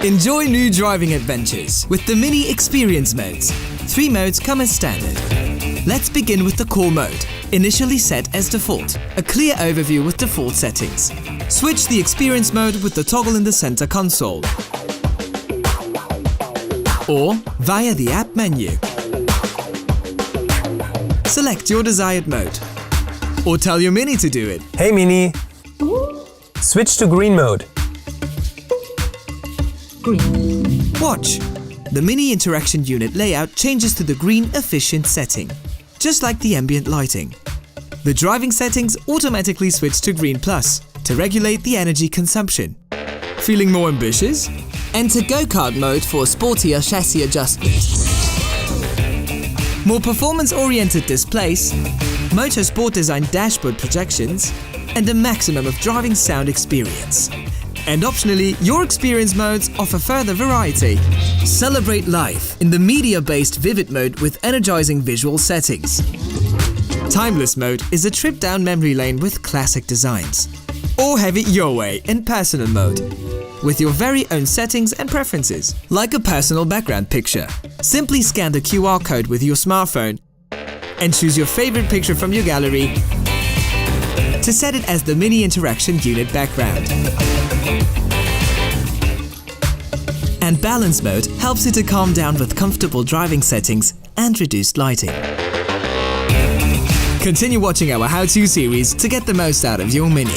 Enjoy new driving adventures with the Mini Experience modes. 3 modes come as standard. Let's begin with the Core mode, initially set as default. A clear overview with default settings. Switch the Experience mode with the toggle in the center console or via the app menu. Select your desired mode or tell your Mini to do it. Hey Mini, switch to green mode. Green. Watch! The Mini interaction unit layout changes to the green efficient setting, just like the ambient lighting. The driving settings automatically switch to Green Plus to regulate the energy consumption. Feeling more ambitious? Enter Go-Kart mode for a sportier chassis adjustment. More performance-oriented displays, motorsport designed dashboard projections, and a maximum of driving sound experience. And optionally, your experience modes offer further variety. Celebrate life in the media-based Vivid mode with energizing visual settings. Timeless mode is a trip down memory lane with classic designs. Or have it your way in personal mode, with your very own settings and preferences, like a personal background picture. Simply scan the QR code with your smartphone and choose your favorite picture from your gallery to set it as the Mini Interaction Unit background. And Balance mode helps you to calm down with comfortable driving settings and reduced lighting. Continue watching our how-to series to get the most out of your Mini.